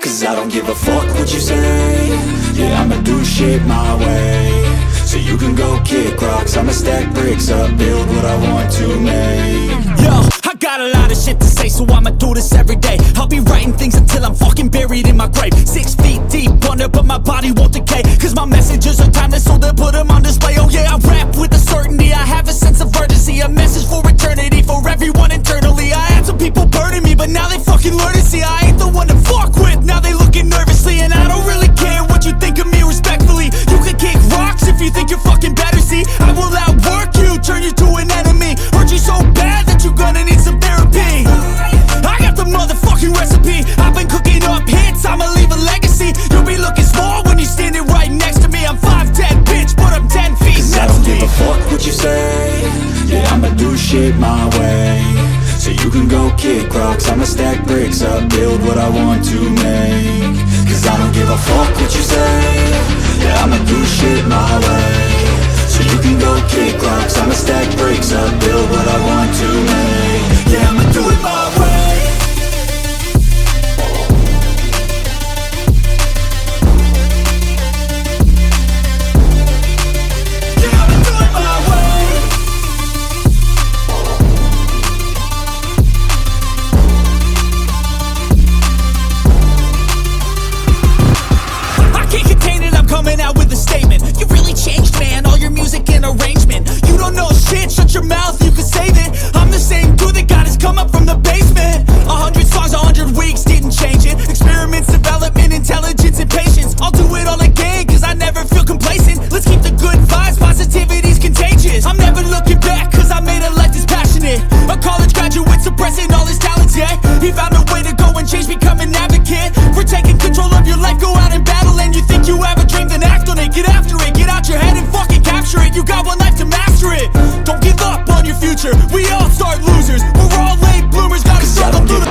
Cause I don't give a fuck what you say. Yeah, I'ma do shit my way. So you can go kick rocks, I'ma stack bricks up, build what I want to make. Yo, I got a lot of shit to say, so I'ma do this every day. I'll be writing things until I'm fucking buried in my grave. 6 feet deep under, but my body won't decay. Cause my messages are timeless, so they'll put them on display. Oh yeah, I rap with a certainty, I have a sense of urgency. A message for eternity, for everyone internally. I had some people burning me, but now they fucking learn to see I ain't the one to fuck with, now they looking nervously. And I don't really care what you think of me respectfully. You can kick rocks if you think you're fucking better, see. I will outwork you, turn you to an enemy. Hurt you so bad that you're gonna need some therapy. I got the motherfucking recipe. I've been cooking up hits, I'ma leave a legacy. You'll be looking small when you're standing right next to me. I'm 5'10", bitch, but I'm 10 feet Cause I next don't to give me. a fuck what you say. Yeah, I'ma do shit my way. So you can go kick rocks, I'ma stack bricks up, build what I want to make. Cause I don't give a fuck what you say. Yeah, I'ma do shit my way. So you can go kick rocks, I'ma stack bricks up, build what I want to make. Yeah, I'ma do it my way. Yeah, I'ma do it my way. I can't contain it, I'm coming out with a statement. You really changed, man, all your music and arrangement. You don't know shit, shut your mouth, you can save it. I'm the same dude that got his come up from the basement. 100 songs, 100 weeks, didn't change it. Experiments, development, intelligence, and patience. I'll do it all again, cause I never feel complacent. Let's keep the good vibes, positivity's contagious. I'm never looking back, cause I made a life that's passionate. A college graduate suppressing all his talents, yeah. He found a way to go and change, become an advocate. For taking control of your life, go out and battle. And you think you have a dream, then act on it. Get after it, get out your head and fucking capture it. You got one life to master it. Don't give up on your future, we all start losers. We're all late bloomers, gotta struggle through the...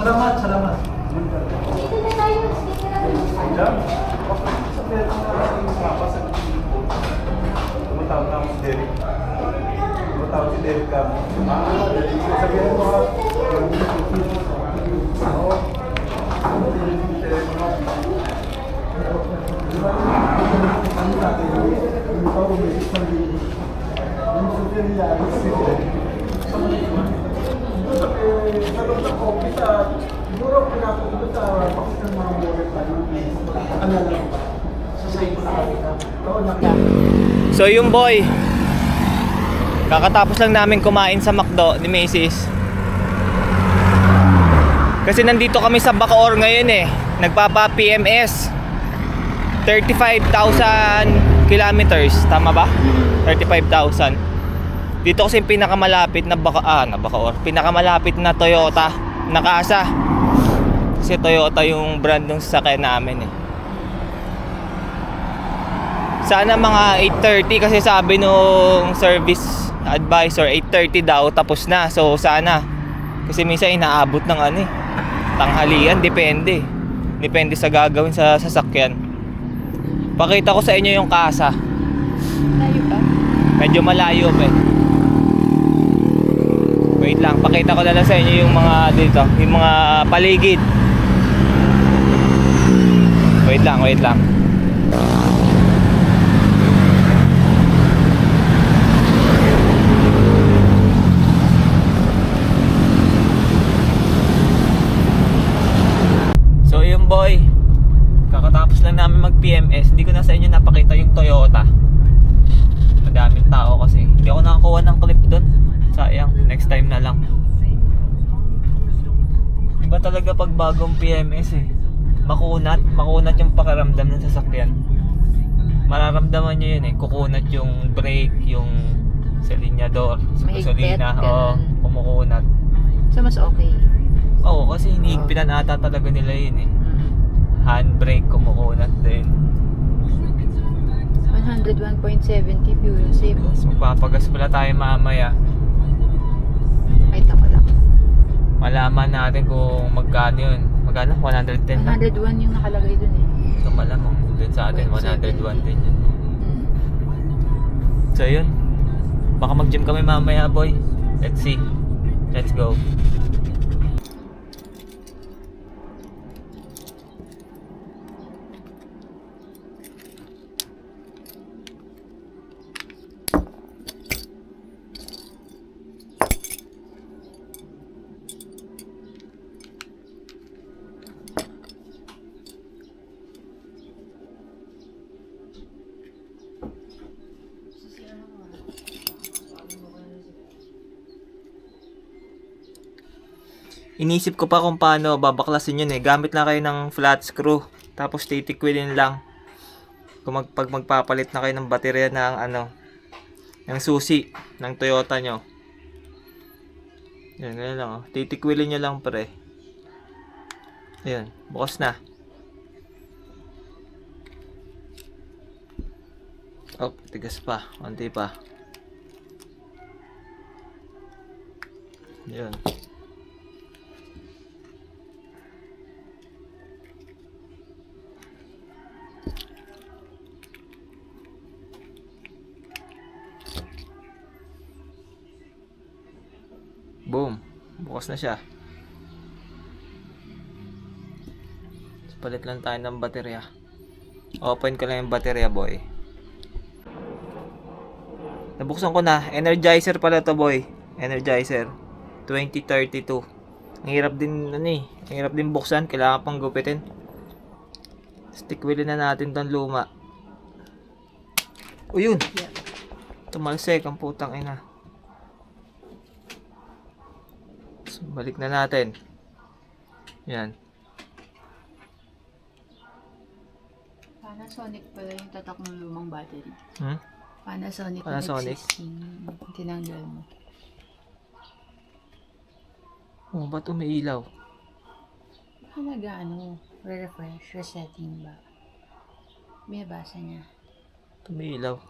Salamat. Dito na tayo. Dito na tayo. Tumatawag si Derek. Tumatawag si Derek ka. Sabihin mo ha. So yung boy, kakatapos lang namin kumain sa McDo ni Macy's. Kasi nandito kami sa Bacoor ngayon eh. Nagpapa PMS 35,000 kilometers, tama ba? 35,000. Dito kasi yung pinakamalapit na Bacoor, pinakamalapit na Toyota na kasa. Kasi Toyota yung brand ng sasakyan namin eh. Sana mga 8:30 kasi sabi nung service advisor 8:30 daw tapos na. So sana, kasi minsan inaabot ng tanghalian, depende sa gagawin sa sasakyan. Pakita ko sa inyo yung kasa. Tayo ba? Medyo malayo pa eh. Wait lang, pakita ko na lang sa inyo yung mga dito, yung mga paligid. Wait lang. So yung boy, kakatapos lang namin mag PMS. Hindi ko na sa inyo napakita yung Toyota. Madaming tao kasi. Hindi ako nakakuha ng clip doon. Sayang, next time na lang. Iba talaga pag bagong PMS eh. Makunat yung pakiramdam ng sasakyan. Mararamdaman nyo yun eh. Kukunat yung brake, yung silinyador, sa Mahigpit, gasolina. Oo, ganun. kumukunat. So, mas okay. Oo, kasi hinihigpitan ata talaga nila yun eh. Handbrake, kumukunat din. 101.70 fuel save. Magpapagas pala tayo mamaya. Ay, tako lang. Malaman natin kung magkano yun. Magkano? 110 na? 101 yung nakalagay dun eh. So malamang dun sa atin 101 din yun. So yun, baka mag-gym kami mamaya boy. Let's see. Let's go. Inisip ko pa kung paano babaklasin yun eh. Gamit lang kayo ng flat screw. Tapos titikwilin lang. Kung pag magpapalit na kayo ng baterya ng ng susi ng Toyota nyo. Yan, ganyan lang oh. Titikwilin nyo lang pre. Ayan, bukas na. Oh, tigas pa. Konti pa. Ayan. Boom. Bukas na siya. Palit lang tayo ng baterya. Open ko lang yung baterya, boy. Nabuksan ko na. Energizer pala to, boy. Energizer. 2032. Ang hirap din, Ang hirap din buksan. Kailangan pang gupitin. Stick wheel na natin tong luma. O yun. Tumalsik ang putang ina. So, balik na natin. Yan. Panasonic pala yung tatak ng lumang battery. Panasonic? Panasonic. Tinanggal mo. Oh, ba't umiilaw? Baka re-refresh, resetting ba? Binabasa niya. Umiilaw.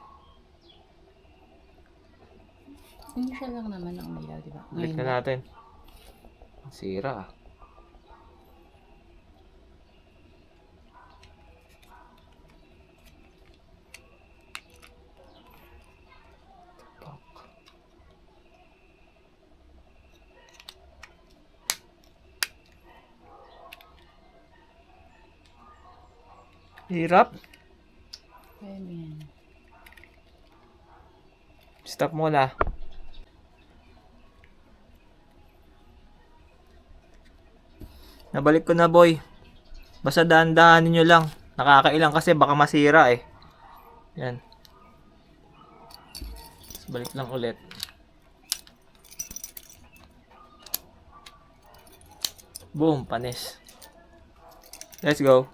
Initial lang naman ang umilaw, di ba? Balik na natin. Sira ah. Hirap. Kaya mo yan. Stop muna. Nabalik ko na, boy. Basta dahan-dahanin nyo lang. Nakakailang kasi baka masira eh. Yan. Balik lang ulit. Boom, panis. Let's go.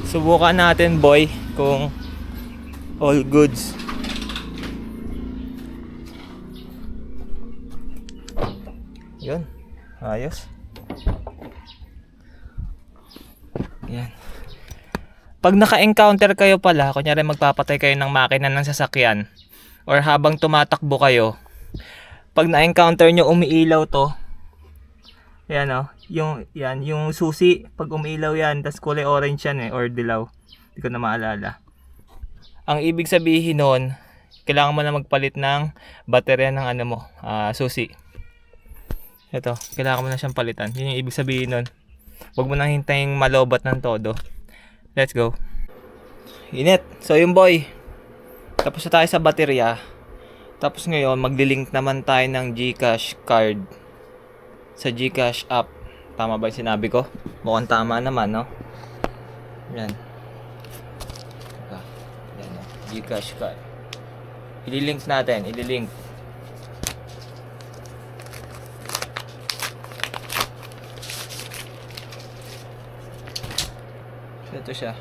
Subukan natin, boy, kung all goods. Yun. Ayos. Yan. Pag naka-encounter kayo pala, kunyari magpapatay kayo ng makina ng sasakyan, or habang tumatakbo kayo, pag na-encounter nyo umiilaw to, yan o, yung susi, pag umiilaw yan, tas kulay orange yan or dilaw, hindi ko na maalala. Ang ibig sabihin nun, kailangan mo na magpalit ng baterya ng susi. Ito, kailangan mo na siyang palitan. Yun yung ibig sabihin nun. Huwag mo nang hintayin malobat ng todo. Let's go. Init. So yung boy, tapos na tayo sa baterya. Tapos ngayon, magli-link naman tayo ng GCash card sa GCash app. Tama ba yung sinabi ko? Mukhang tama naman, no? Yan. Yan, no? GCash card. Ililink natin. Ililink. Ito siya.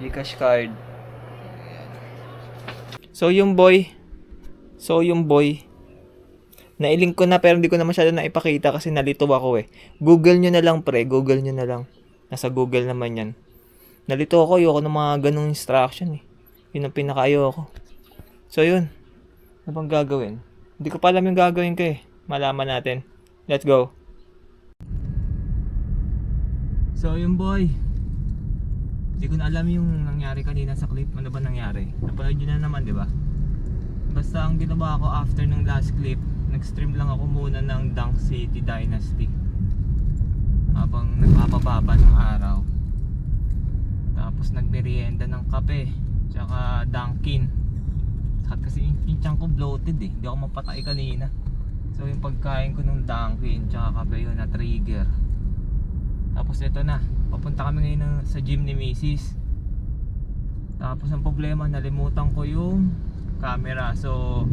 GCash card. Ayan. So yung boy, nailink ko na pero hindi ko na masyado naipakita kasi nalito ako eh. Google nyo na lang pre, Google nyo na lang. Nasa Google naman yan. Nalito ako, ayoko ng mga ganong instruction eh. Yun ang pinaka-ayoko. So yun. Ano bang gagawin? Hindi ko pa alam yung gagawin ko eh. Malaman natin. Let's go. So yung boy, Hindi ko na alam yung nangyari kanina sa clip. Ano ba nangyari? Napanood nyo na naman, di ba? Basta ang ginawa ko after ng last clip, nag-stream lang ako muna ng Dunk City Dynasty habang nagpapababa ng araw. Tapos nagmerienda ng kape tsaka Dunkin. At kasi yung tiyan ko bloated eh. Hindi ako mapatay kanina. So yung pagkain ko ng Dunkin tsaka kape yun na trigger. Tapos ito na, papunta kami ngayon sa gym ni Mrs. Tapos ang problema, nalimutan ko yung camera. So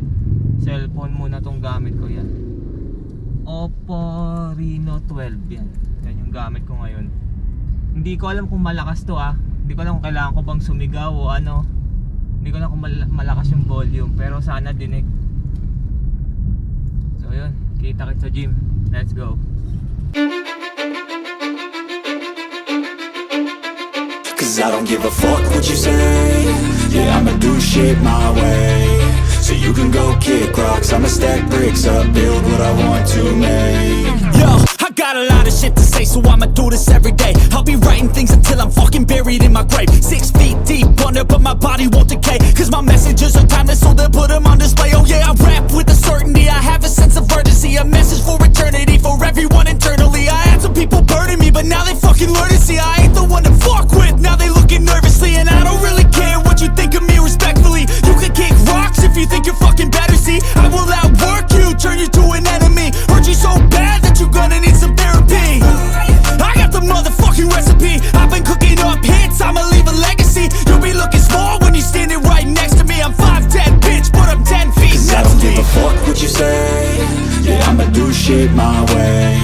cellphone muna tong gamit ko yan. Oppo Reno 12 yan. Yan yung gamit ko ngayon. Hindi ko alam kung malakas to ah. Hindi ko alam kung kailangan ko bang sumigaw o ano. Hindi ko alam kung malakas yung volume. Pero sana dinig. So yun, kita kita sa gym. Let's go. Cause I don't give a fuck what you say. Yeah, I'ma do shit my way. So you can go kick rocks, I'ma stack bricks up, build what I want to make. Yo, I got a lot of shit to say, so I'ma do this every day. I'll be writing things until I'm fucking buried in my grave. 6 feet deep under, but my body won't decay. Cause my messages are timeless, so they'll put them on display. Oh yeah, I rap with a certainty, I have a sense of urgency. A message for eternity, for everyone internally. I had some people burning me, but now they fucking learn to see I ain't the one to fuck with, now they looking nervously. And I don't really care what you think of me respectfully. You can kick rocks if you think you're fucking better, see I will outwork you, turn you to an enemy. Hurt you so bad that you're gonna need some therapy. I got the motherfucking recipe. I've been cooking up hits, I'ma leave a legacy. You'll be looking small when you're standing right next to me. I'm 5'10", bitch, but I'm 10 feet Cause I next don't to give me. a fuck what you say. Yeah, I'ma do shit my way.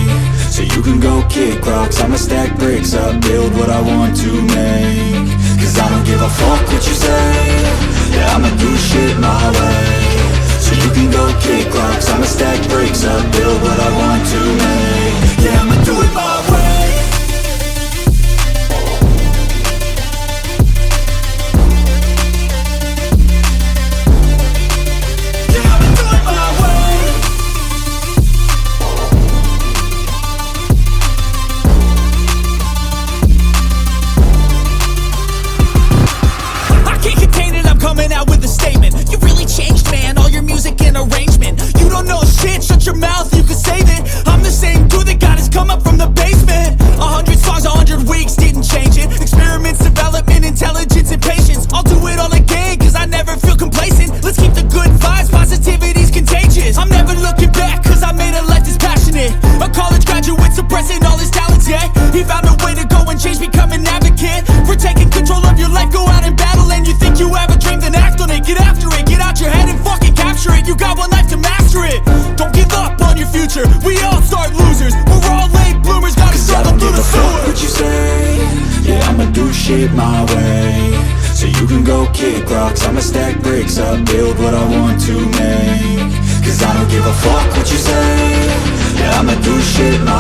So you can go kick rocks, I'ma stack bricks up, build what I want to make. Cause I don't give a fuck what you say. Yeah, I'ma do shit my way. So you can go kick rocks, I'ma stack bricks up, build what I want to make. Yeah, I'ma do it my way. Yeah, I'ma do it my way. I can't contain it, I'm coming out with a statement. You really changed, man, all your music and arrangement. You don't know shit, shut your mouth, you can save it. I'm the same dude that got his come up from the basement. 100 songs, 100 weeks, didn't change it. Experiments, development, intelligence, and patience. I'll do it all again, cause I never feel complacent. Let's keep the good vibes, positivity's contagious. I'm never looking back, cause I made a life that's passionate. A college graduate suppressing all his talents, yeah. He found a way to go and change, become an advocate. For taking control of your life, go out and battle. And you think you have a dream, then act on it. Get after it, get out your head and fucking capture it. You got one life to master it. Don't give up on your future, we all start losers. We're all late bloomers, gotta Cause I struggle don't through give the a fuck sewer. what you say. Yeah, I'ma do shit my way. So you can go kick rocks, I'ma stack bricks up, build what I want to make. Cause I don't give a fuck what you say. Yeah, I'ma do shit my